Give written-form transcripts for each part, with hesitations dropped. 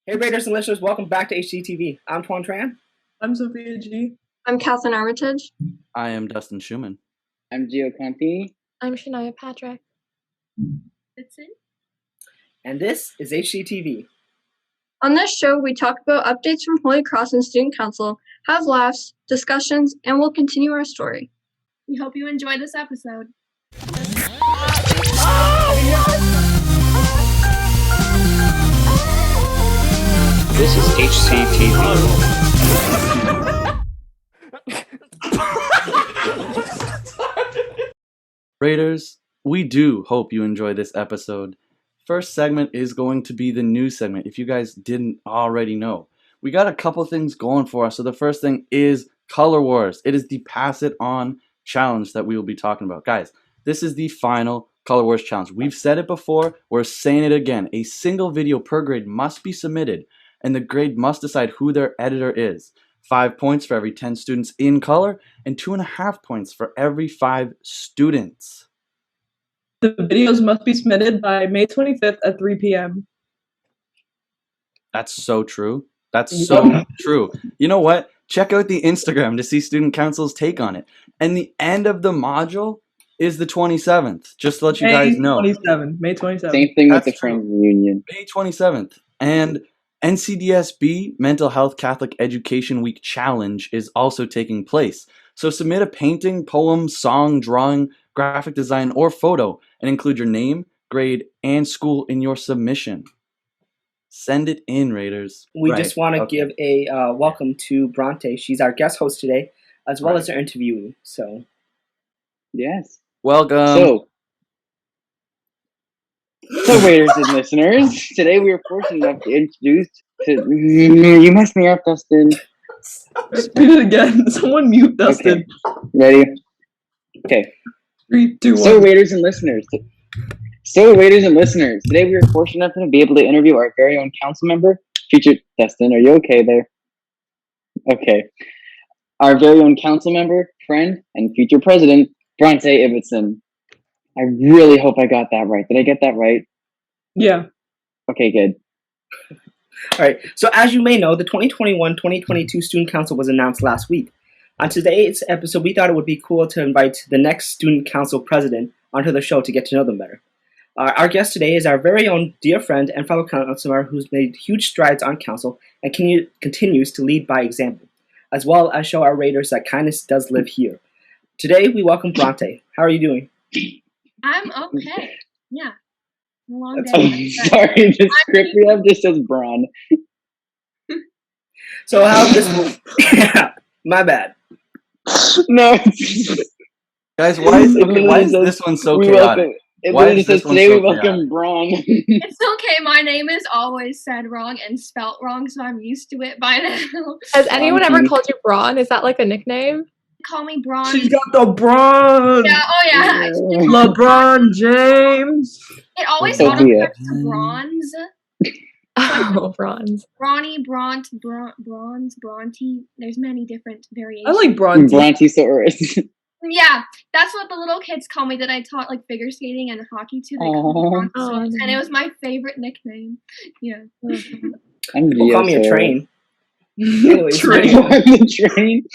Hey Raiders and listeners, welcome back to HCTV. I'm Tuan Tran. I'm Sophia G. I'm Catherine Armitage. I am Dustin Schumann. I'm Gio Conti. I'm Shania Patrick. That's it. And this is HCTV. On this show, we talk about updates from Holy Cross and Student Council, have laughs, discussions, and we'll continue our story. We hope you enjoy this episode. This is HCTV. Raiders, we do hope you enjoy this episode. First segment is going to be the news segment, if you guys didn't already know. We got a couple things going for us. So the first thing is Color Wars. It is the Pass It On challenge that we will be talking about. Guys, this is the final Color Wars challenge. We've said it before, we're saying it again. A single video per grade must be submitted, and the grade must decide who their editor is. 5 points for every 10 students in color, and 2.5 points for every 5 students. The videos must be submitted by May 25th at 3 p.m. That's so true. That's so true. You know what? Check out the Instagram to see Student Council's take on it. And the end of the module is the 27th. Just to let you guys know. May 27th. Same thing with That's the Friends reunion. May 27th. And NCDSB Mental Health Catholic Education Week Challenge is also taking place. So submit a painting, poem, song, drawing, graphic design, or photo and include your name, grade, and school in your submission. Send it in, Raiders. We just want to give a welcome to Bronte. She's our guest host today, as well as our interviewee. So, Yes. welcome. So Raiders and listeners, today we are fortunate enough to introduce you messed me up, Dustin. Read it again. Someone mute Dustin. Okay. Ready? Okay. 3, 2, 1. So Raiders and listeners, today we are fortunate enough to be able to interview our very own council member, featured Dustin. Are you okay there? Okay. Our very own council member, friend, and future president, Bronte Ibbotson. I really hope I got that right. Did I get that right? Yeah. Okay, good. all right. So as you may know, the 2021-2022 Student Council was announced last week. On today's episode, we thought it would be cool to invite the next Student Council president onto the show to get to know them better. Our guest today is our very own dear friend and fellow councilor who's made huge strides on council and continues to lead by example, as well as show our Raiders that kindness does live here. Today, we welcome Bronte. How are you doing? I'm okay. Yeah. A long That's day. Sorry, the script we have just says Braun. So how's this? Yeah, my bad. No. Guys, why is this one so chaotic? Why is this one today so we welcome Braun. It's okay. My name is always said wrong and spelt wrong, so I'm used to it by now. Has anyone ever called you Braun? Is that like a nickname? Call me Bronze. She's got the bronze. Yeah, oh yeah. LeBron James. It always Sophia. autocorrects to bronze. Oh, bronze. Bronny, Bronze, Bronte. There's many different I variations. like Bronte. Brontosaurus. Yeah, that's what the little kids call me that I taught like figure skating and hockey to. They call me Brontosaurus, and it was my favorite nickname. Yeah. I'm People call me a train. Anyways, Train. I'm the train.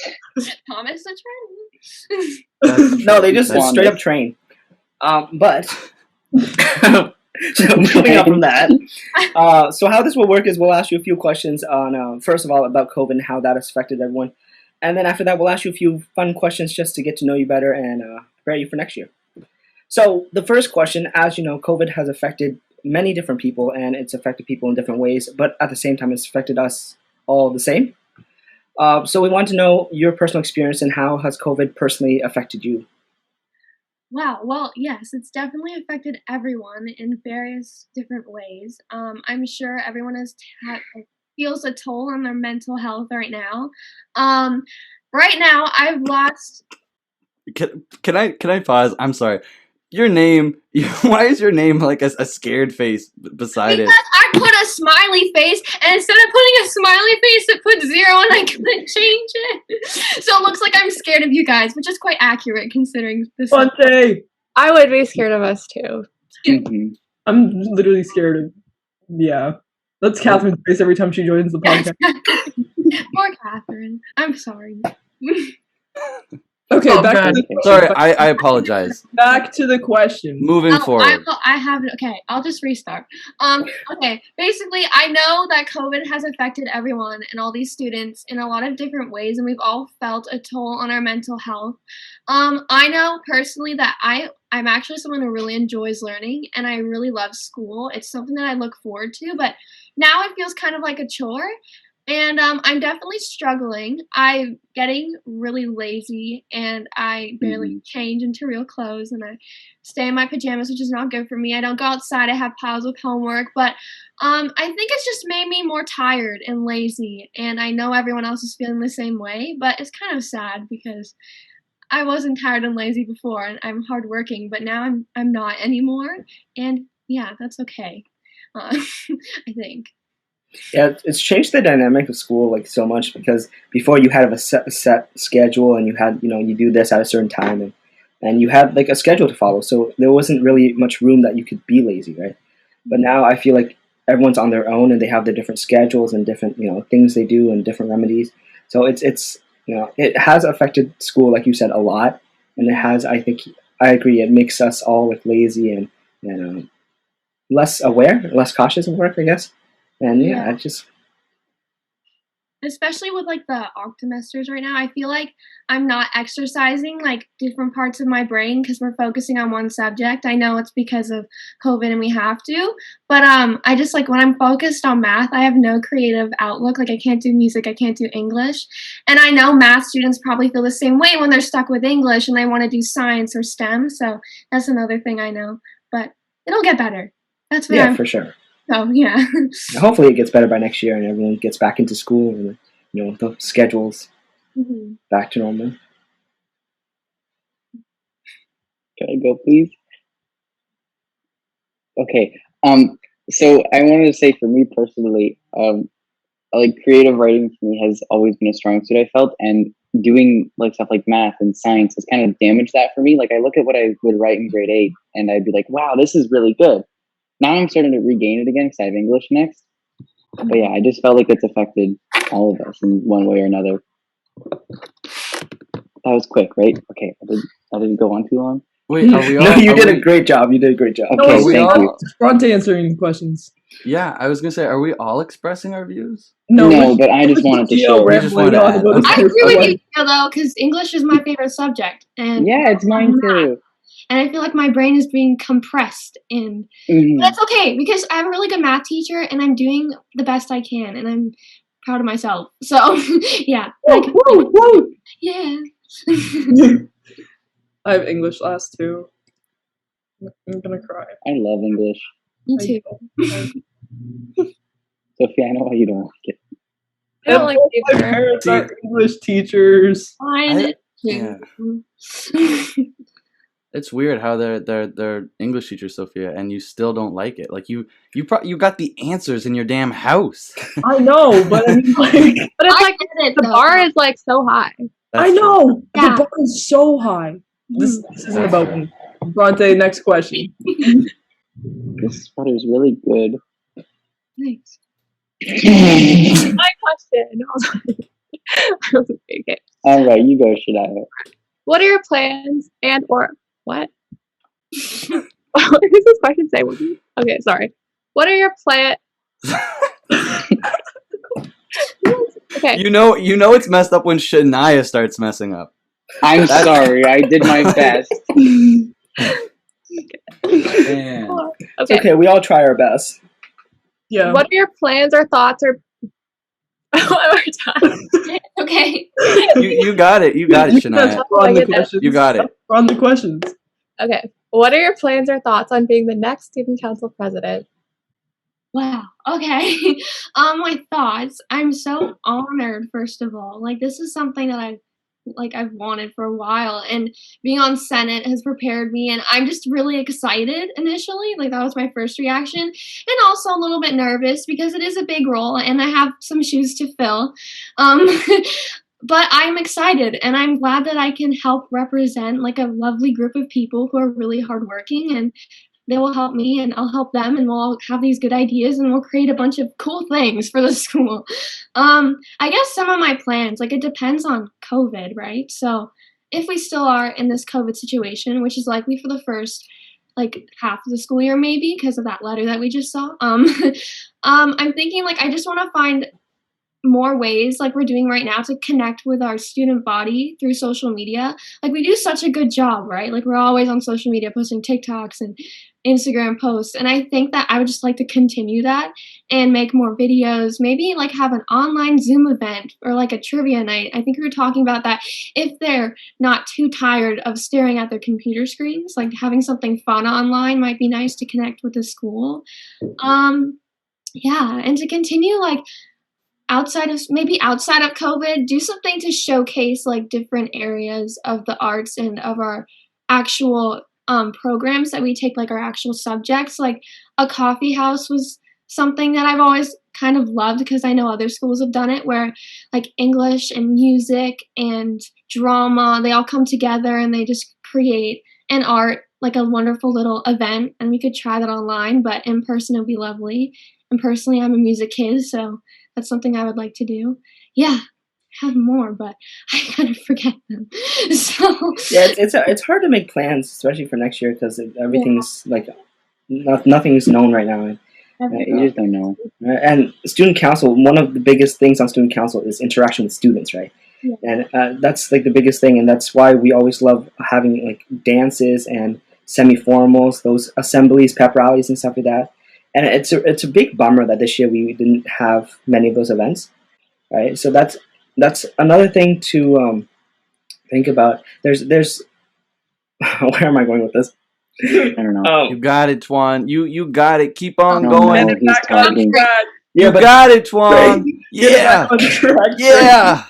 Thomas the Train. No, they just straight up train. But so moving on from that. So how this will work is we'll ask you a few questions on first of all about COVID and how that has affected everyone, and then after that we'll ask you a few fun questions just to get to know you better and prepare you for next year. So the first question, as you know, COVID has affected many different people and it's affected people in different ways, but at the same time it's affected us all the same. So we want to know your personal experience and how has COVID personally affected you? Wow. Well, yes, it's definitely affected everyone in various different ways. I'm sure everyone feels a toll on their mental health right now. Right now, I've lost. Can I pause? I'm sorry. Your name, why is your name like a scared face beside it? Because I put a smiley face, and instead of putting a smiley face, it put 0, and I couldn't change it. So it looks like I'm scared of you guys, which is quite accurate considering this. Bronte. I would be scared of us too. Mm-hmm. I'm literally scared of. Yeah. That's Catherine's face every time she joins the podcast. Poor Catherine. I'm sorry. Okay, Oh, back God. to the Sorry, I apologize. back to the question. Moving forward. I have it. Okay, I'll just restart. Okay. Basically, I know that COVID has affected everyone and all these students in a lot of different ways, and we've all felt a toll on our mental health. I know personally that I'm actually someone who really enjoys learning, and I really love school. It's something that I look forward to, but now it feels kind of like a chore. And I'm definitely struggling. I'm getting really lazy, and I barely change into real clothes, and I stay in my pajamas, which is not good for me. I don't go outside. I have piles of homework, but I think it's just made me more tired and lazy. And I know everyone else is feeling the same way, but it's kind of sad because I wasn't tired and lazy before, and I'm hardworking, but now I'm not anymore. And yeah, that's okay. I think. Yeah, it's changed the dynamic of school like so much because before you had a set schedule and you had you do this at a certain time and you had like a schedule to follow, so there wasn't really much room that you could be lazy, right? But now I feel like everyone's on their own and they have their different schedules and different things they do and different remedies. So it's it has affected school, like you said, a lot, and it has, I think, I agree, it makes us all like lazy and less aware, less cautious of work, I guess. And yeah, I just especially with like the octomesters right now, I feel like I'm not exercising like different parts of my brain because we're focusing on one subject. I know it's because of COVID and we have to, but I just like when I'm focused on math, I have no creative outlook. Like I can't do music, I can't do English. And I know math students probably feel the same way when they're stuck with English and they want to do science or STEM. So that's another thing I know, but it'll get better. That's what for sure. Oh yeah. Hopefully it gets better by next year and everyone gets back into school and the schedules back to normal. Can I go, please? Okay. So I wanted to say for me personally, like creative writing for me has always been a strong suit, I felt, and doing like stuff like math and science has kind of damaged that for me. Like I look at what I would write in grade 8 and I'd be like, wow, this is really good. Now I'm starting to regain it again because I have English next. But yeah, I just felt like it's affected all of us in one way or another. That was quick, right? Okay, I didn't go on too long. Wait, are we all? No, you did a great job. You did a great job. Okay, No, thank you. Bronte answering questions. Yeah, I was gonna say, are we all expressing our views? No, but I just wanted to show. We just wanted to add, okay. I agree with you though, because English is my favorite subject, and Yeah, it's mine too. and I feel like my brain is being compressed in. But that's okay because I have a really good math teacher, and I'm doing the best I can, and I'm proud of myself. So yeah, Woo! yeah. I have English class too. I'm gonna cry. I love English. Me too. Sophia, I know why you don't like it. I don't like My either. parents are English teachers. Fine. Yeah. It's weird how they're English teachers, Sophia, and you still don't like it. Like you got the answers in your damn house. I know, but I mean, like, But it's like get it, the though. bar is like so high. I know Yeah. the bar is so high. This isn't about me. Bronte, next question. This sweater's really good. Thanks. My question. Okay. All right, you go, Shania. What are your plans and or what? What does this question say? Okay, sorry. What are your plans? Okay. You know it's messed up when Shania starts messing up. I'm sorry, I did my best. Man. It's Okay. okay. We all try our best. Yeah. What are your plans or thoughts or one more time? Okay. You got it. You got it, Shania. Run the I get that. questions. You got it. Run the questions. Okay. What are your plans or thoughts on being the next student council president? Wow. Okay. My thoughts. I'm so honored, first of all. Like this is something that I've wanted for a while, and being on Senate has prepared me, and I'm just really excited initially. Like that was my first reaction, and also a little bit nervous because it is a big role and I have some shoes to fill. But I'm excited, and I'm glad that I can help represent like a lovely group of people who are really hardworking and they will help me and I'll help them, and we'll all have these good ideas and we'll create a bunch of cool things for the school. I guess some of my plans, like, it depends on COVID, right? So if we still are in this COVID situation, which is likely for the first like half of the school year maybe because of that letter that we just saw, I'm thinking like I just want to find more ways like we're doing right now to connect with our student body through social media. Like we do such a good job, right? Like we're always on social media posting TikToks and Instagram posts. And I think that I would just like to continue that and make more videos, maybe like have an online Zoom event or like a trivia night. I think we were talking about that. If they're not too tired of staring at their computer screens, like having something fun online might be nice to connect with the school. Yeah, and to continue like outside of COVID, do something to showcase like different areas of the arts and of our actual programs that we take, like our actual subjects. Like a coffee house was something that I've always kind of loved because I know other schools have done it, where like English and music and drama, they all come together and they just create an art, like a wonderful little event. And we could try that online, but in person it would be lovely. And personally, I'm a music kid, so that's something I would like to do. Yeah, I have more, but I kind of forget them. So Yeah, it's hard to make plans, especially for next year, because everything's like nothing's known right now. You just don't know. And student council, one of the biggest things on student council is interaction with students, right? Yeah. And that's like the biggest thing, and that's why we always love having like dances and semi-formals, those assemblies, pep rallies, and stuff like that. And it's a big bummer that this year we didn't have many of those events, right? So that's another thing to think about. There's where am I going with this? I don't know. You got it, Twan. You got it. Keep on No, going. no, he's talking. Yeah, You but got it, Twan. Yeah. Yeah.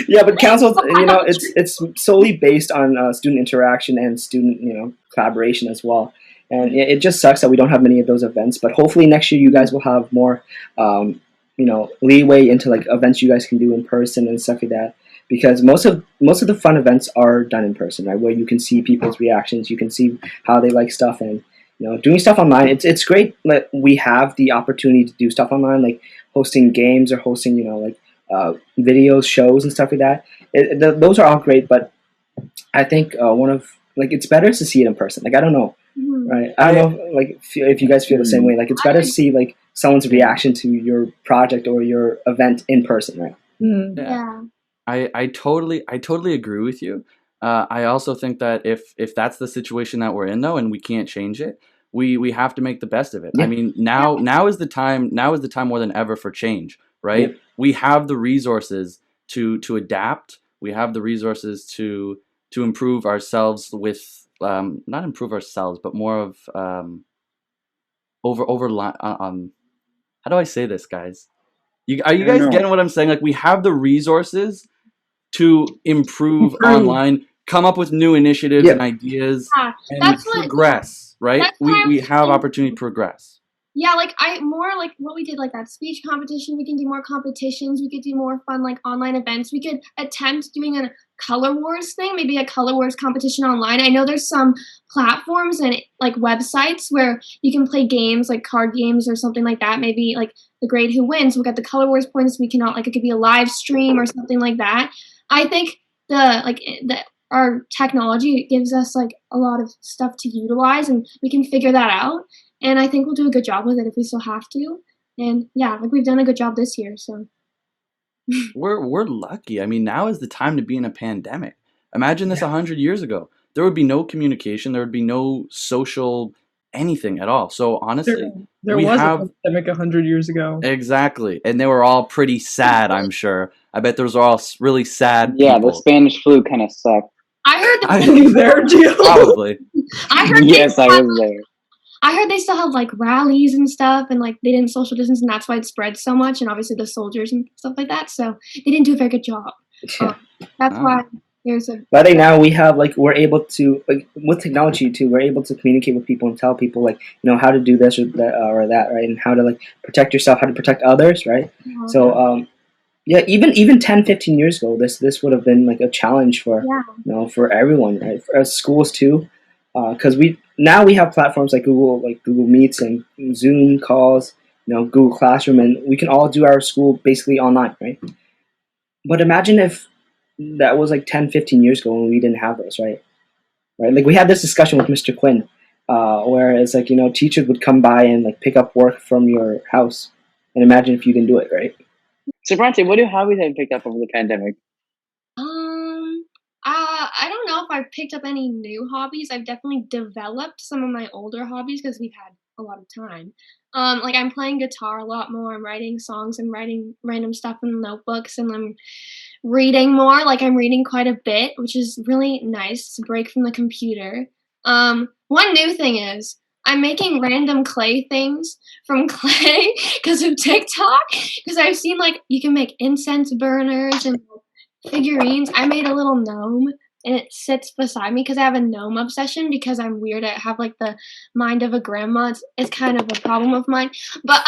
yeah, but council, it's solely based on student interaction and student, collaboration as well. And it just sucks that we don't have many of those events. But hopefully next year you guys will have more, leeway into like events you guys can do in person and stuff like that. Because most of the fun events are done in person, right? Where you can see people's reactions, you can see how they like stuff, and doing stuff online. It's great that we have the opportunity to do stuff online, like hosting games or hosting videos, shows, and stuff like that. Those are all great, but I think it's better to see it in person. Like I don't know. Right. I don't know, like, if you guys feel the same way. Like, it's better to see like someone's reaction to your project or your event in person, right? yeah. I totally agree with you. I also think that if that's the situation that we're in though, and we can't change it, we have to make the best of it. Yeah. I mean, now is the time more than ever for change, right? Yeah. We have the resources to adapt. We have the resources to improve ourselves with not improve ourselves, but more of how do I say this, guys? Are you guys getting what I'm saying? Like, we have the resources to improve online, come up with new initiatives and ideas, and progress, right? We have opportunity to progress. Yeah, like more like what we did, like that speech competition. We can do more competitions. We could do more fun like online events. We could attempt doing a color wars thing, maybe a color wars competition online. I know there's some platforms and like websites where you can play games like card games or something like that. Maybe like the grade who wins will get the color wars points. We cannot, like, it could be a live stream or something like that. I think our technology gives us like a lot of stuff to utilize, and we can figure that out. And I think we'll do a good job with it if we still have to. And yeah, like we've done a good job this year. So we're lucky. I mean, now is the time to be in a pandemic. Imagine this 100 years ago. There would be no communication. There would be no social anything at all. So honestly, there was a pandemic 100 years ago. Exactly, and they were all pretty sad. I'm sure. I bet those are all really sad. Yeah, people. the Spanish flu kind of sucked. I heard I was there, Jill. Probably. I heard Yes, I was there. I heard they still have like rallies and stuff, and like they didn't social distance, and that's why it spread so much. And obviously the soldiers and stuff like that. So they didn't do a very good job. That's why there's a. But I think now we're able to, like, with technology too, we're able to communicate with people and tell people like how to do this or that, right, and how to like protect yourself, how to protect others, right? Yeah. So even 10, 15 years ago, this would have been like a challenge for for everyone, right? For schools too, because now we have platforms like Google Meets and Zoom calls, Google Classroom, and we can all do our school basically online, right? But imagine if that was like 10, 15 years ago when we didn't have those, right? Right? Like we had this discussion with Mr. Quinn, where it's like, teachers would come by and like pick up work from your house. And imagine if you didn't do it, right? So, Bronte, what hobbies have you picked up over the pandemic? I don't know if I've picked up any new hobbies. I've definitely developed some of my older hobbies because we've had a lot of time. Like I'm playing guitar a lot more. I'm writing songs and writing random stuff in notebooks, and I'm reading more. Like I'm reading quite a bit, which is really nice to break from the computer. One new thing is I'm making random clay things from clay because of TikTok. Because I've seen like you can make incense burners and figurines. I made a little gnome and it sits beside me because I have a gnome obsession because I'm weird. I have like the mind of a grandma. It's kind of a problem of mine. But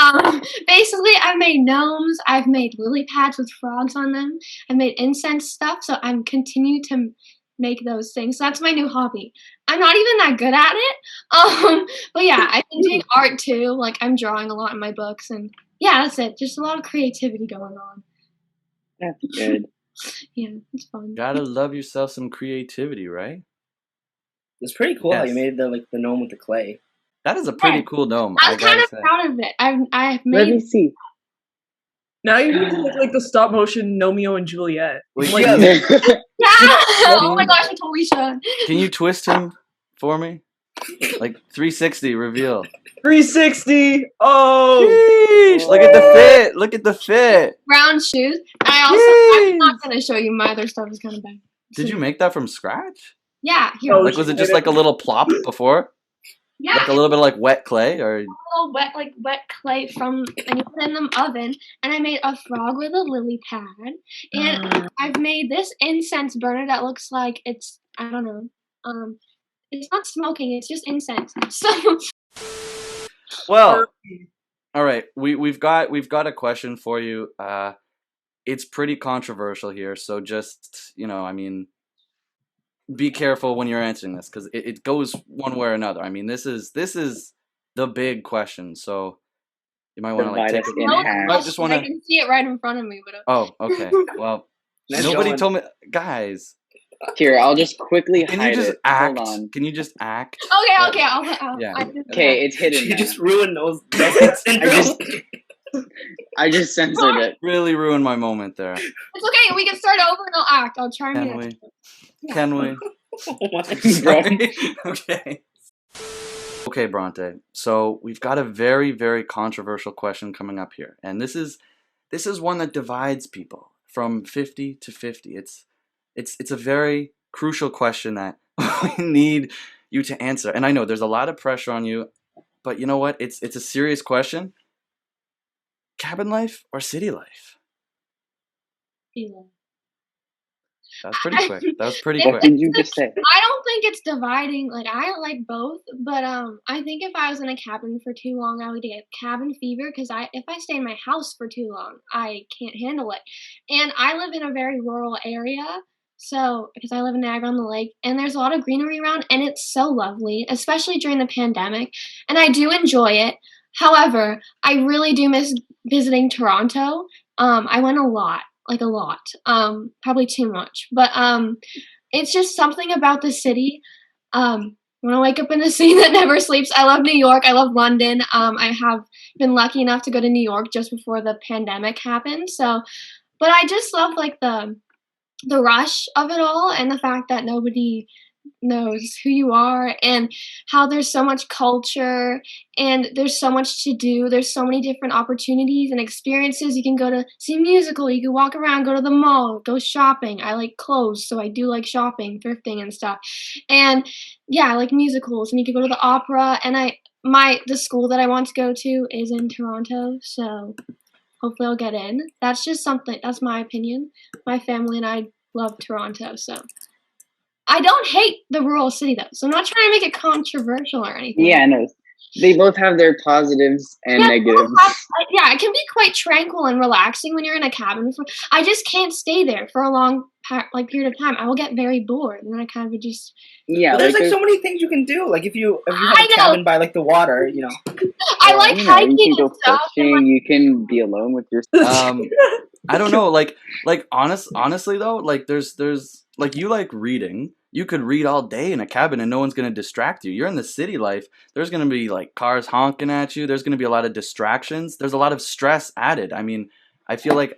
basically I've made gnomes. I've made lily pads with frogs on them. I've made incense stuff. So I'm continue to make those things. So that's my new hobby. I'm not even that good at it. But yeah, I've been doing art too. Like I'm drawing a lot in my books, and yeah, that's it. Just a lot of creativity going on. That's good. Yeah, it's fun. Gotta love yourself some creativity, right? It's pretty cool how Yes. you made the gnome with the clay. That is a pretty cool dome. I was kind gotta of say. proud of it. I've Let me made. see. Now you're gonna look like the stop motion Romeo and Juliet. Wait, Like, yeah. Yeah! Oh my gosh, I totally should. Can you twist him for me? Like 360 reveal. 360. Oh, Sheesh, look at the fit. Look at the fit. Brown shoes. I'm not gonna show you my other stuff. Is kind of bad. Did you make that from scratch? Yeah, here. Oh, Like, was it just like a little plop before? Yeah, Like a little bit of like wet clay, or little wet clay and you put it in the oven, and I made a frog with a lily pad, and I've made this incense burner that looks like it's, I don't know, it's not smoking, it's just incense. So well, all right. We've got a question for you. It's pretty controversial here, so just I mean, be careful when you're answering this because it goes one way or another. I mean, this is the big question, so you might want to like Divide take us it. in half. I just want I to. can see it right in front of me, but Oh, okay. Well, Nice nobody going. told me, guys. Here, I'll just quickly Can hide you just it. act? Hold on. Can you just act? okay, I'll Yeah. Okay, it's hidden You now. just ruined those syndrome. I just censored it. Really ruined my moment there. It's okay, we can start over and I'll act. I'll try Can and we? Can we? Oh my Sorry. Okay. Okay, Bronte. So we've got a very, very controversial question coming up here, and this is one that divides people from 50 to 50. It's a very crucial question that we need you to answer. And I know there's a lot of pressure on you, but you know what? It's a serious question. Cabin life or city life? That was pretty quick. That was pretty What quick. did you just say? I don't think it's dividing. Like I like both, but I think if I was in a cabin for too long, I would get cabin fever because if I stay in my house for too long, I can't handle it. And I live in a very rural area, so because I live in Niagara on the Lake, and there's a lot of greenery around, and it's so lovely, especially during the pandemic, and I do enjoy it. However, I really do miss visiting Toronto. I went a lot. Like a lot, probably too much, but it's just something about the city. When I wake up in a city that never sleeps, I love New York, I love London. I have been lucky enough to go to New York just before the pandemic happened. So, but I just love like the rush of it all and the fact that nobody knows who you are and how there's so much culture and there's so much to do. There's so many different opportunities and experiences. You can go to see a musical, you can walk around, go to the mall, go shopping. I like clothes, so I do like shopping, thrifting and stuff. And yeah, I like musicals, and you can go to the opera, and the school that I want to go to is in Toronto, so hopefully I'll get in. That's just something, that's my opinion. My family and I love Toronto, so I don't hate the rural city though, so I'm not trying to make it controversial or anything. Yeah, no. They both have their positives and Yeah, negatives. yeah, it can be quite tranquil and relaxing when you're in a cabin. I just can't stay there for a long period of time. I will get very bored, and then I kind of just. Yeah, But there's like like so many things you can do. Like if you have I a know. cabin by like the water, you know. I like hiking you can go and stuff. And fishing. You can be alone with yourself. I don't know, like honestly though, like there's like you like reading. You could read all day in a cabin and no one's gonna distract you. You're in the city life. There's gonna be like cars honking at you. There's gonna be a lot of distractions. There's a lot of stress added. I mean, I feel like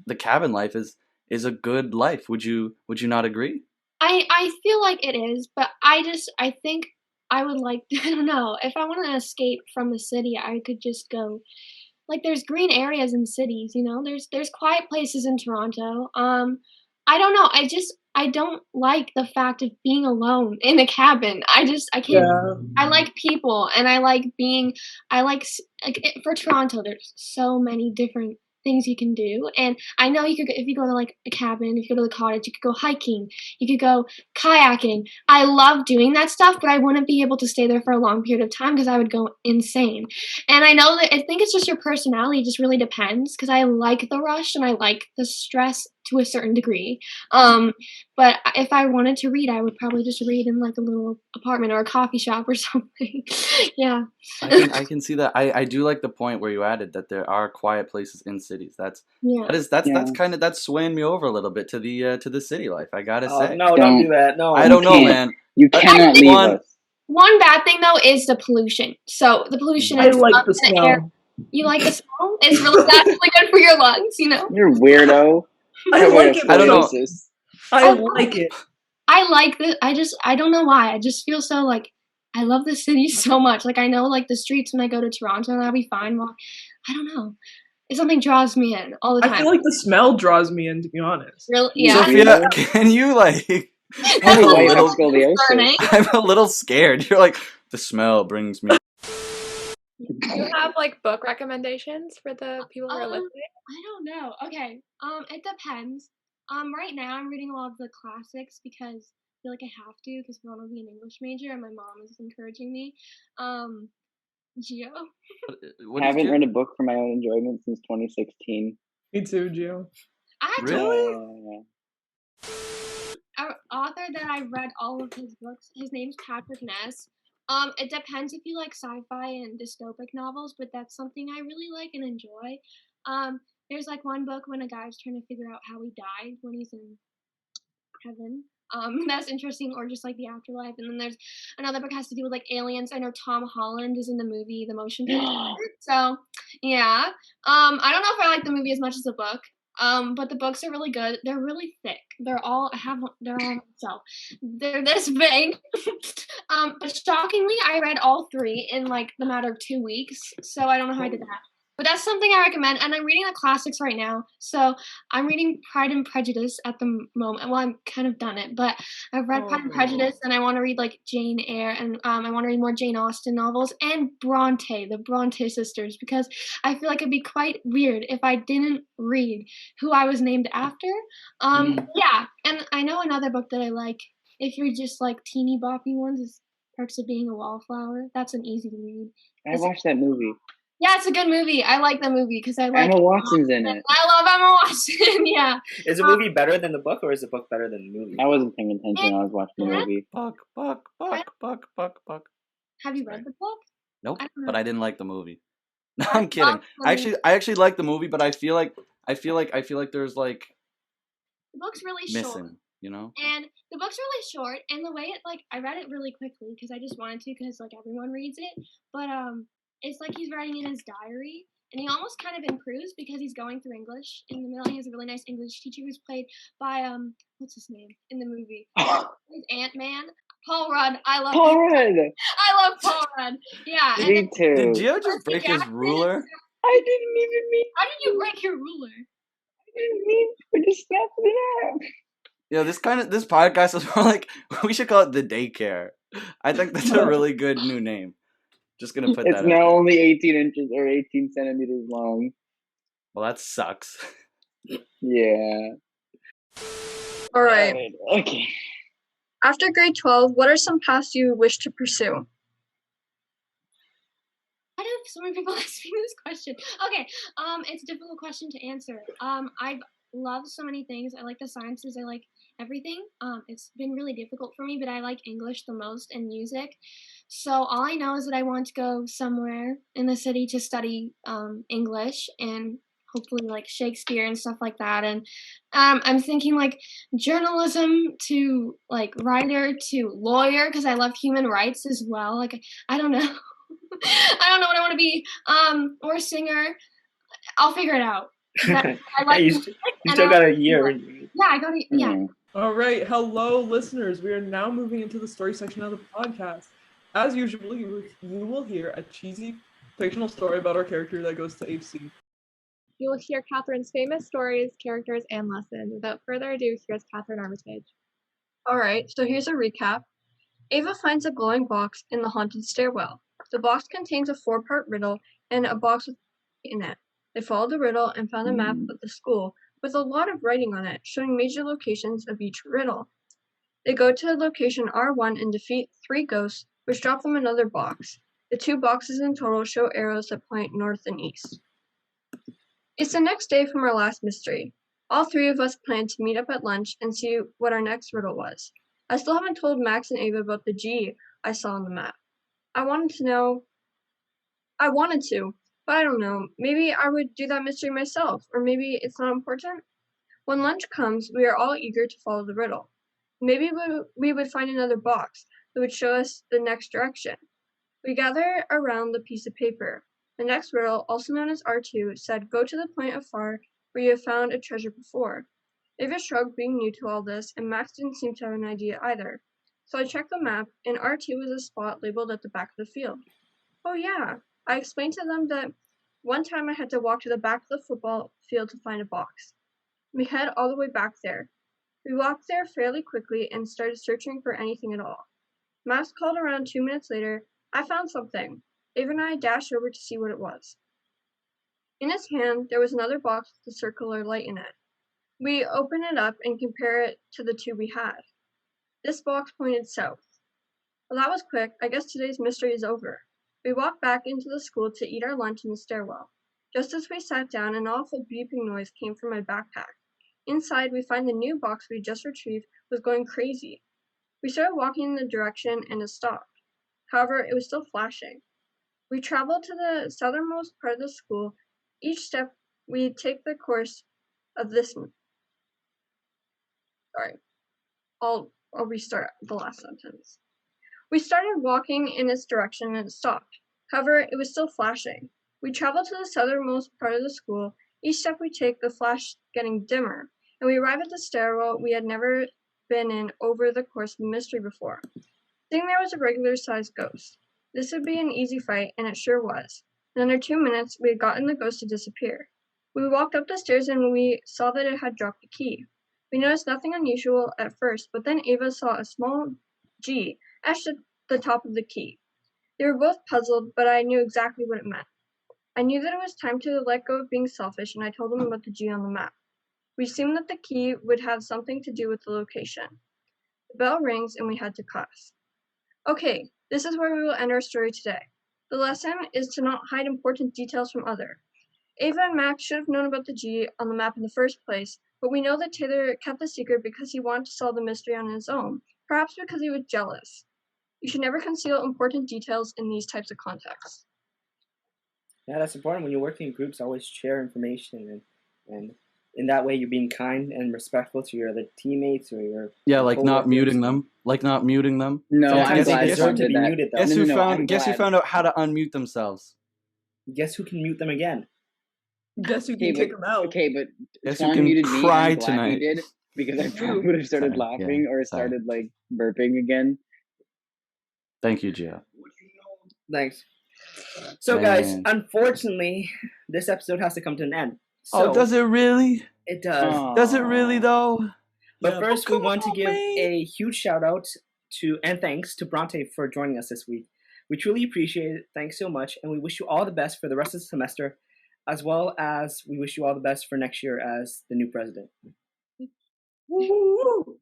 the cabin life is a good life. Would you not agree? I feel like it is, but I think I would like I don't know if I want to escape from the city, I could just go. Like there's green areas in cities, you know. There's quiet places in Toronto. I don't know. I don't like the fact of being alone in a cabin. I can't. Yeah. I like people, and I like being. For Toronto, there's so many different things you can do, and I know you could if you go to like a cabin, if you go to the cottage, you could go hiking, you could go kayaking. I love doing that stuff, but I wouldn't be able to stay there for a long period of time because I would go insane. And I know that I think it's just your personality. It just really depends because I like the rush and I like the stress to a certain degree. But if I wanted to read, I would probably just read in like a little apartment or a coffee shop or something. Yeah. I can see that. I do like the point where you added that there are quiet places in cities. That's kind of that's swaying me over a little bit to the city life. I gotta say. No, don't do that. No, I don't know, man. You cannot leave us. One bad thing though is the pollution. So the pollution I is like the in the air. smell. You like the smell? It's really that's really good for your lungs, you know. You're a weirdo. I like it. I don't know. I like it. I like this. I don't know why. I just feel so like I love the city so much. Like I know like the streets when I go to Toronto and I'll be fine. Well, I don't know. Something draws me in all the time. I feel like the smell draws me in, to be honest. Really? Yeah. Sophia, can you like? I'm a little scared. You're like the smell brings me. Do you have like book recommendations for the people who are listening? I don't know. Okay. It depends. Right now I'm reading a lot of the classics because I feel like I have to because I want to be an English major and my mom is encouraging me. Gio. I haven't read a book for my own enjoyment since 2016. Me too, Gio. Really? An author that I read all of his books. His name's Patrick Ness. It depends if you like sci-fi and dystopic novels, but that's something I really like and enjoy. There's like one book when a guy's trying to figure out how he died when he's in heaven. That's interesting, or just like the afterlife. And then there's another book has to do with like aliens. I know Tom Holland is in the movie, the motion picture. So yeah. I don't know if I like the movie as much as the book. But the books are really good. They're really thick. They're all so they're this big. But shockingly, I read all 3 in like the matter of 2 weeks. So I don't know how I did that. But that's something I recommend. And I'm reading the classics right now. So I'm reading Pride and Prejudice at the moment. Well, I'm kind of done it, but I've read Pride and Prejudice, and I want to read like Jane Eyre, and I want to read more Jane Austen novels and the Bronte sisters, because I feel like it'd be quite weird if I didn't read who I was named after. Yeah, and I know another book that I like. If you're just like teeny boppy ones, is Perks of Being a Wallflower. That's an easy read. I watched that movie. Yeah, it's a good movie. I like the movie because I like Emma Watson's in it. I love Emma Watson. Yeah. Is the movie better than the book, or is the book better than the movie? I wasn't paying attention when I was watching the movie. Buck. Have you read the book? Nope, but I didn't like the movie. No, I'm kidding. I actually like the movie, but I feel like there's like the book's really missing, short. you know? And the book's really short, and the way it like I read it really quickly because I just wanted to because like everyone reads it, but it's like he's writing in his diary, and he almost kind of improves because he's going through English. In the middle, he has a really nice English teacher who's played by what's his name in the movie? Ant-Man. Paul Rudd. I love Paul Rudd. I love Paul Rudd. Yeah. Me too. Did Gio just break his ruler? I didn't even mean. How did you break your ruler? I didn't mean. I just snapped it out. Yeah, this podcast is more like we should call it the daycare. I think that's a really good new name. Just gonna put that. It's now only 18 inches or 18 centimeters long. Well, that sucks. Yeah. All right. Okay. After grade 12, what are some paths you wish to pursue? have so many people asking this question. Okay, it's a difficult question to answer. I've loved so many things. I like the sciences. I like everything. It's been really difficult for me, but I like English the most and music. So all I know is that I want to go somewhere in the city to study English and hopefully like Shakespeare and stuff like that. And I'm thinking like journalism to like writer to lawyer because I love human rights as well. Like I don't know. I don't know what I want to be. Or a singer. I'll figure it out. I like you still got a year. Yeah, I got it. Yeah. All right. Hello, listeners. We are now moving into the story section of the podcast. As usual, you will hear a cheesy fictional story about our character that goes to HC. You will hear Catherine's famous stories, characters, and lessons. Without further ado, here's Catherine Armitage. Alright, so here's a recap. Ava finds a glowing box in the haunted stairwell. The box contains a 4-part riddle and a box with in it. They followed the riddle and found a map of the school with a lot of writing on it, showing major locations of each riddle. They go to location R1 and defeat 3 ghosts, which drop them another box. The 2 boxes in total show arrows that point north and east. It's the next day from our last mystery. All 3 of us planned to meet up at lunch and see what our next riddle was. I still haven't told Max and Ava about the G I saw on the map. I wanted to, but I don't know. Maybe I would do that mystery myself, or maybe it's not important. When lunch comes, we are all eager to follow the riddle. Maybe we would find another box that would show us the next direction. We gather around the piece of paper. The next riddle, also known as R2, said, "Go to the point of far where you have found a treasure before." Ava shrugged, being new to all this, and Max didn't seem to have an idea either. So I checked the map, and R2 was a spot labeled at the back of the field. Oh yeah, I explained to them that one time I had to walk to the back of the football field to find a box. We head all the way back there. We walked there fairly quickly and started searching for anything at all. Max called around 2 minutes later. I found something. Ava and I dashed over to see what it was. In his hand, there was another box with a circular light in it. We open it up and compare it to the 2 we had. This box pointed south. Well, that was quick. I guess today's mystery is over. We walked back into the school to eat our lunch in the stairwell. Just as we sat down, an awful beeping noise came from my backpack. Inside, we find the new box we just retrieved was going crazy. We started walking in the direction and it stopped. However, it was still flashing. We traveled to the southernmost part of the school. Each step, we take the course of this. Sorry, I'll restart the last sentence. We started walking in its direction and it stopped. However, it was still flashing. We traveled to the southernmost part of the school. Each step we take, the flash getting dimmer, and we arrive at the stairwell we had never been in over the course of the mystery before. Sitting there was a regular-sized ghost. This would be an easy fight, and it sure was. In under 2 minutes, we had gotten the ghost to disappear. We walked up the stairs and we saw that it had dropped the key. We noticed nothing unusual at first, but then Ava saw a small G etched at the top of the key. They were both puzzled, but I knew exactly what it meant. I knew that it was time to let go of being selfish, and I told them about the G on the map. We assumed that the key would have something to do with the location. The bell rings and we head to class. Okay, this is where we will end our story today. The lesson is to not hide important details from others. Ava and Max should have known about the G on the map in the first place, but we know that Taylor kept the secret because he wanted to solve the mystery on his own, perhaps because he was jealous. You should never conceal important details in these types of contexts. Yeah, that's important. When you're working in groups, always share information, and in that way you're being kind and respectful to your other teammates or your like not muting them. No, Yeah, I'm glad they deserve someone to did be that. muted, though. Guess who found out how to unmute themselves? Guess who can mute them again? Guess you can kick them out. Okay, but Guess Swan who can muted me. cry I'm glad tonight. he did, because I probably would have started Sorry, laughing or sorry. started like burping again. Thank you, Gio. Thanks. So, guys, Man. unfortunately, this episode has to come to an end. So, Oh, does it really? It does. Aw. Does it really, though? But Yeah. first, we come want to on, give man. a huge shout out to and thanks to Bronte for joining us this week. We truly appreciate it. Thanks so much, and we wish you all the best for the rest of the semester, as well as we wish you all the best for next year as the new president. Woo!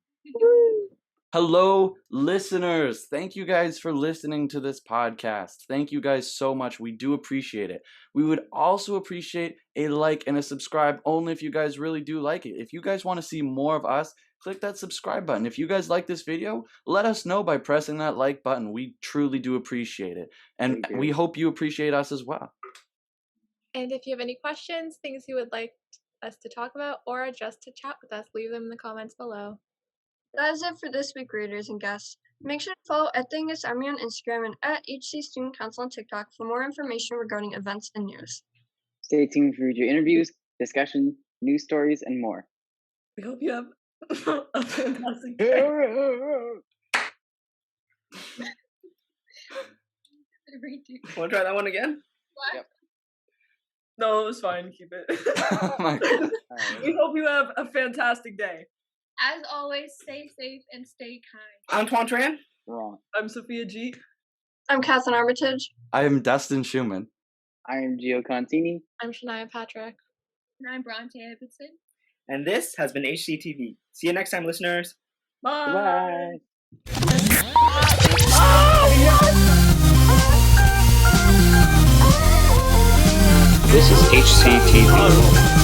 Hello, listeners. Thank you guys for listening to this podcast. Thank you guys so much. We do appreciate it. We would also appreciate a like and a subscribe only if you guys really do like it. If you guys want to see more of us, click that subscribe button. If you guys like this video, let us know by pressing that like button. We truly do appreciate it. And Thank you. we hope you appreciate us as well. And if you have any questions, things you would like us to talk about, or just to chat with us, leave them in the comments below. That is it for this week, readers and guests. Make sure to follow at Thingus Army on Instagram and at HC Student Council on TikTok for more information regarding events and news. Stay tuned for future interviews, discussion, news stories, and more. We hope you have a fantastic day. Want to try that one again? No, it was fine. Keep it. Oh my God. We hope you have a fantastic day. As always, stay safe and stay kind. I'm Twan Tran. Wrong. I'm Sophia G. I'm Catherine Armitage. I am Dustin Schumann. I am Gio Contini. I'm Shania Patrick. And I'm Bronte Ibbotson. And this has been HCTV. See you next time, listeners. Bye. Bye. This is HCTV.